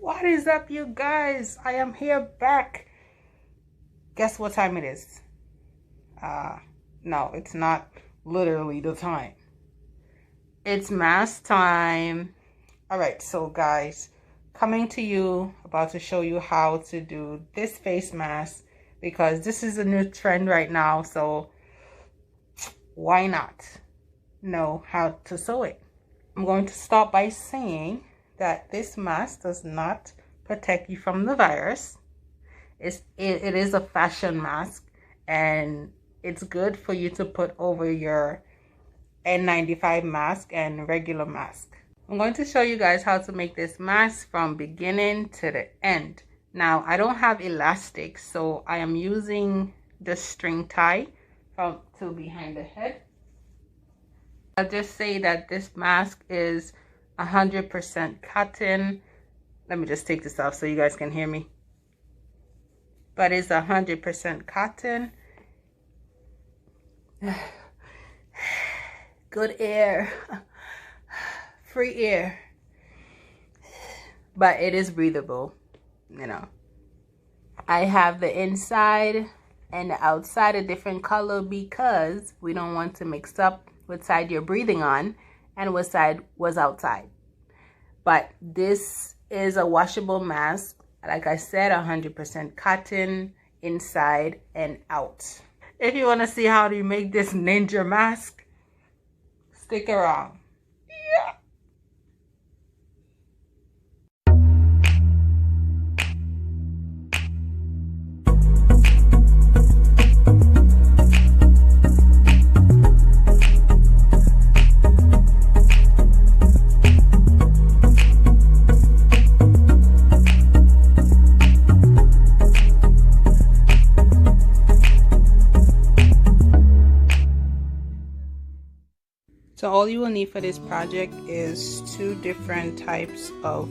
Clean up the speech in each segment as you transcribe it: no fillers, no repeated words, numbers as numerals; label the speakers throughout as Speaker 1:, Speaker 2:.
Speaker 1: What is up, you guys? I am here back. Guess what time it is? No, it's not literally the time. It's mask time. Alright, so guys, coming to you, about to show you how to do this face mask because this is a new trend right now, so why not know how to sew it? I'm going to start by saying that this mask does not protect you from the virus. It is a fashion mask, and it's good for you to put over your N95 mask and regular mask. I'm going to show you guys how to make this mask from beginning to the end. Now, I don't have elastic, so I am using the string tie to behind the head. I'll just say that this mask is 100% cotton. Let me just take this off so you guys can hear me. But it's 100% cotton. Good air. Free air. But it is breathable, you know. I have the inside and the outside a different color because we don't want to mix up what side you're breathing on and what side was outside. But this is a washable mask. Like I said, 100% cotton inside and out. If you want to see how to make this ninja mask, stick around. Yeah. So all you will need for this project is 2 different types of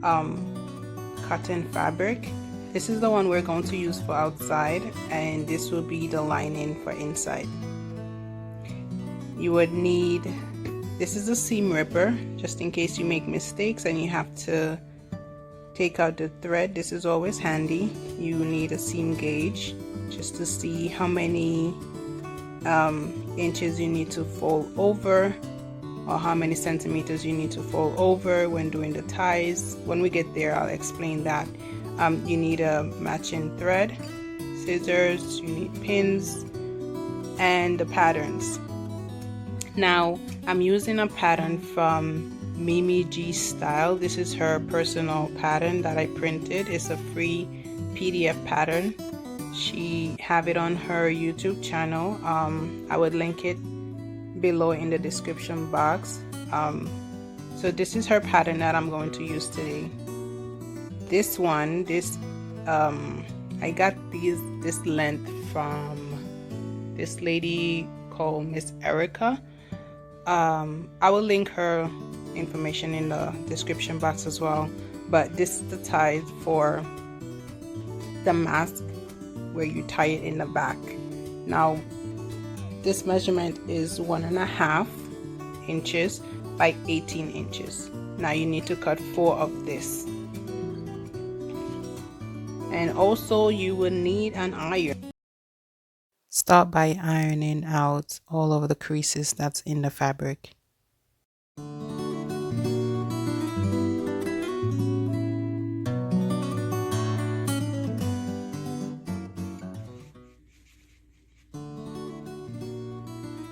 Speaker 1: cotton fabric. This is the one we're going to use for outside, and this will be the lining for inside. You would need, this is a seam ripper, just in case you make mistakes and you have to take out the thread. This is always handy. You need a seam gauge just to see how many inches you need to fold over, or how many centimeters you need to fold over when doing the ties. When we get there, I'll explain that. You need a matching thread, scissors, you need pins, and the patterns. Now, I'm using a pattern from Mimi G Style. This is her personal pattern that I printed. It's a free PDF pattern. She have it on her YouTube channel. I would link it below in the description box. So this is her pattern that I'm going to use today. This one, I got this length from this lady called Miss Erica. I will link her information in the description box as well. But this is the ties for the mask, where you tie it in the back. Now, this measurement is 1.5 inches by 18 inches. Now you need to cut 4 of this. And also you will need an iron. Start by ironing out all of the creases that's in the fabric.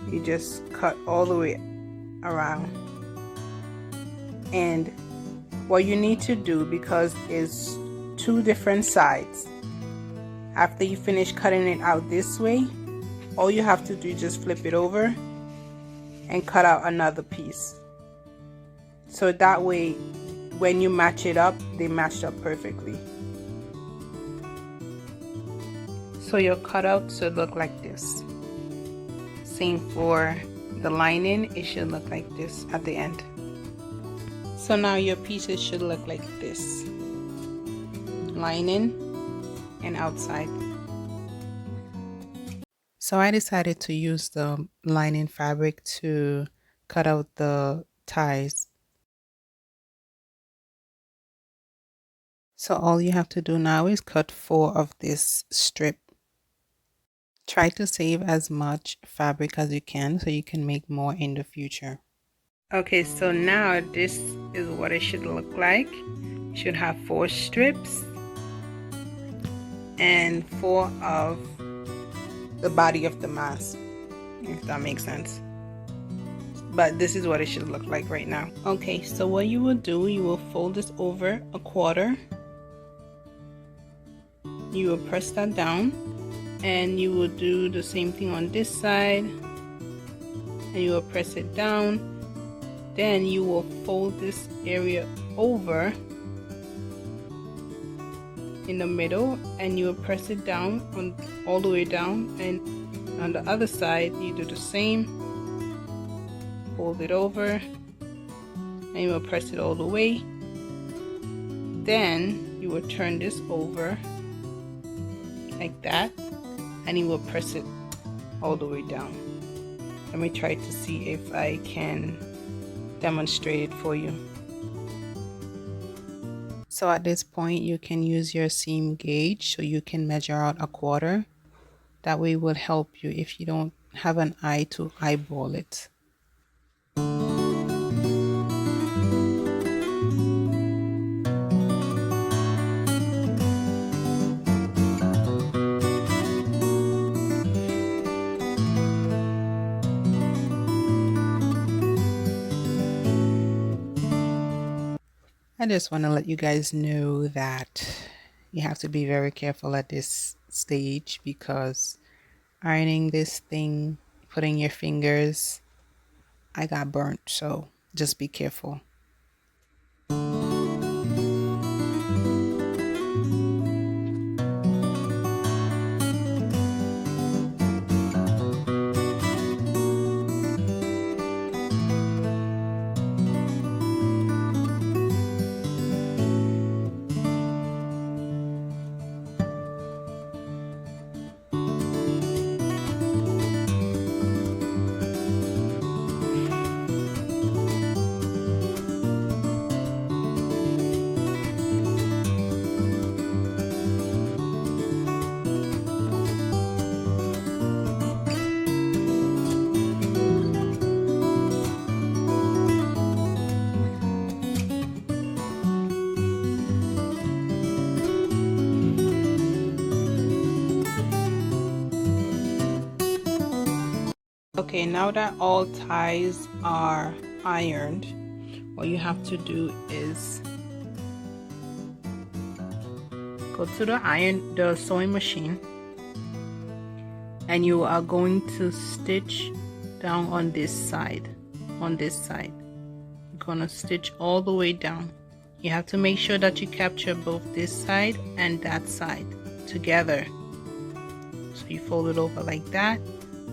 Speaker 1: You just cut all the way around. And what you need to do, because it's 2 different sides, after you finish cutting it out this way, all you have to do is just flip it over and cut out another piece. So that way, when you match it up, they match up perfectly. So your cutout should look like this. Same for the lining, it should look like this at the end. So now your pieces should look like this: lining and outside. So I decided to use the lining fabric to cut out the ties. So all you have to do now is cut 4 of this strip. Try to save as much fabric as you can so you can make more in the future. Okay, so now this is what it should look like. You should have 4 strips and 4 of the body of the mask, if that makes sense. But this is what it should look like right now. Okay, so what you will do, you will fold this over a quarter. You will press that down, and you will do the same thing on this side, and you will press it down. Then you will fold this area over in the middle, and you will press it down all the way down, and on the other side you do the same. Fold it over, and you will press it all the way. Then you will turn this over like that, and you will press it all the way down. Let me try to see if I can demonstrate it for you. So at this point you can use your seam gauge so you can measure out a quarter. That way it will help you if you don't have an eye to eyeball it. I just want to let you guys know that you have to be very careful at this stage, because ironing this thing, putting your fingers, I got burnt, so just be careful. Okay, now that all ties are ironed, what you have to do is go to the sewing machine, and you are going to stitch down on this side. You're gonna stitch all the way down. You have to make sure that you capture both this side and that side together. So you fold it over like that,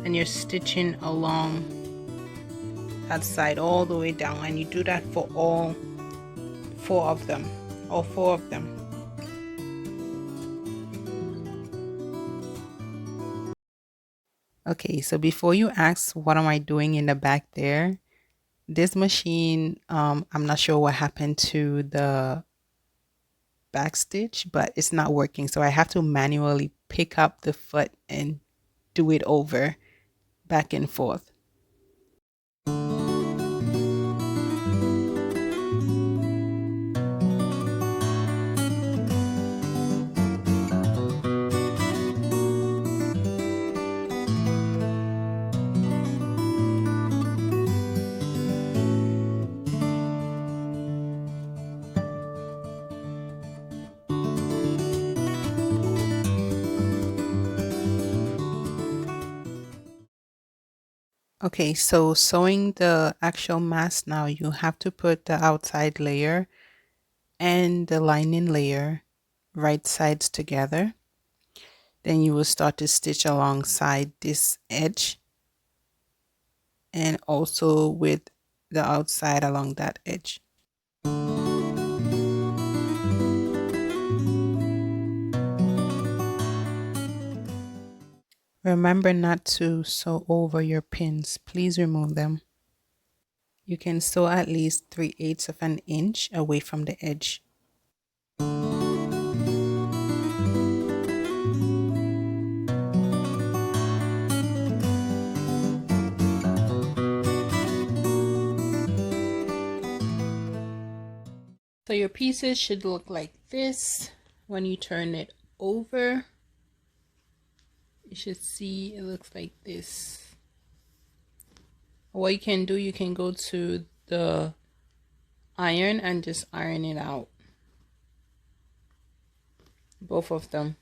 Speaker 1: and you're stitching along that side all the way down, and you do that for all 4 of them. Okay, so before you ask what am I doing in the back there, this machine, I'm not sure what happened to the back stitch, but it's not working, so I have to manually pick up the foot and do it over back and forth. Okay, so sewing the actual mask now, you have to put the outside layer and the lining layer right sides together. Then you will start to stitch alongside this edge, and also with the outside along that edge. Remember not to sew over your pins. Please remove them. You can sew at least 3/8 of an inch away from the edge. So your pieces should look like this. When you turn it over, you should see it looks like this. What you can do, you can go to the iron and just iron it out, both of them.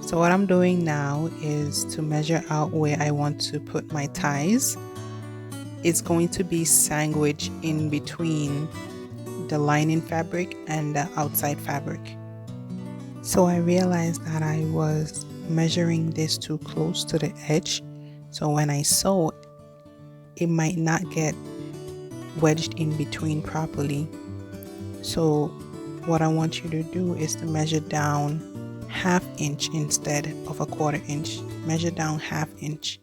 Speaker 1: So what I'm doing now is to measure out where I want to put my ties. It's going to be sandwiched in between the lining fabric and the outside fabric. So I realized that I was measuring this too close to the edge, so when I sew, it might not get wedged in between properly. So what I want you to do is to measure down 1/2 inch instead of a 1/4 inch. Measure down 1/2 inch.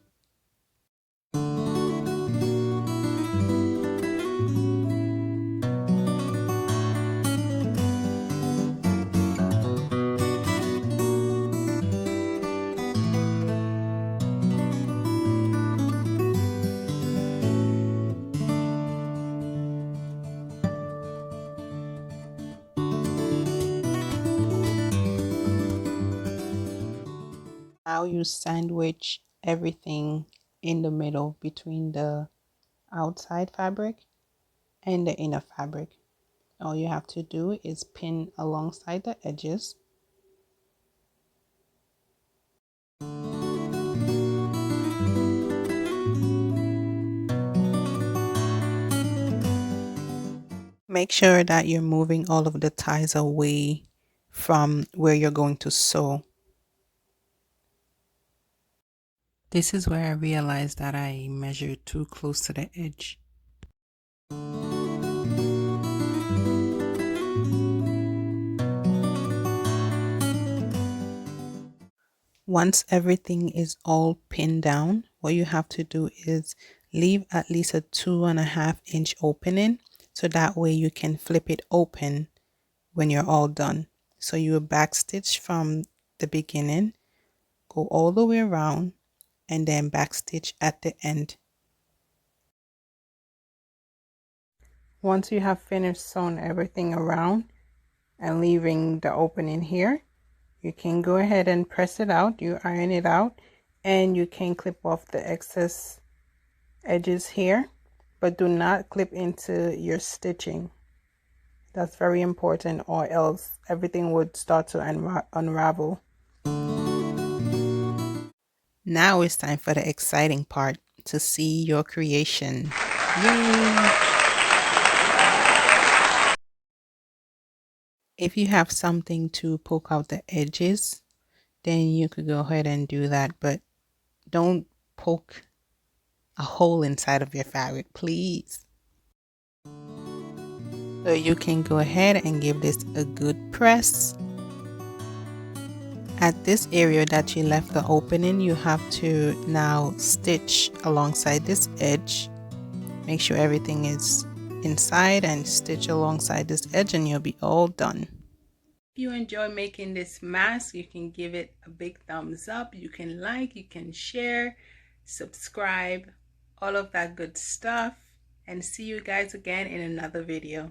Speaker 1: Now you sandwich everything in the middle between the outside fabric and the inner fabric. All you have to do is pin alongside the edges. Make sure that you're moving all of the ties away from where you're going to sew. This is where I realized that I measured too close to the edge. Once everything is all pinned down, what you have to do is leave at least a 2.5 inch opening, so that way you can flip it open when you're all done. So you will backstitch from the beginning, go all the way around, and then backstitch at the end. Once you have finished sewing everything around and leaving the opening here, you can go ahead and press it out. You iron it out, and you can clip off the excess edges here, but do not clip into your stitching. That's very important, or else everything would start to unravel. Now it's time for the exciting part, to see your creation. Yay! If you have something to poke out the edges, then you could go ahead and do that, but don't poke a hole inside of your fabric, please. So you can go ahead and give this a good press. At this area that you left the opening, you have to now stitch alongside this edge. Make sure everything is inside and stitch alongside this edge, and you'll be all done. If you enjoy making this mask, you can give it a big thumbs up. You can like, you can share, subscribe, all of that good stuff. And see you guys again in another video.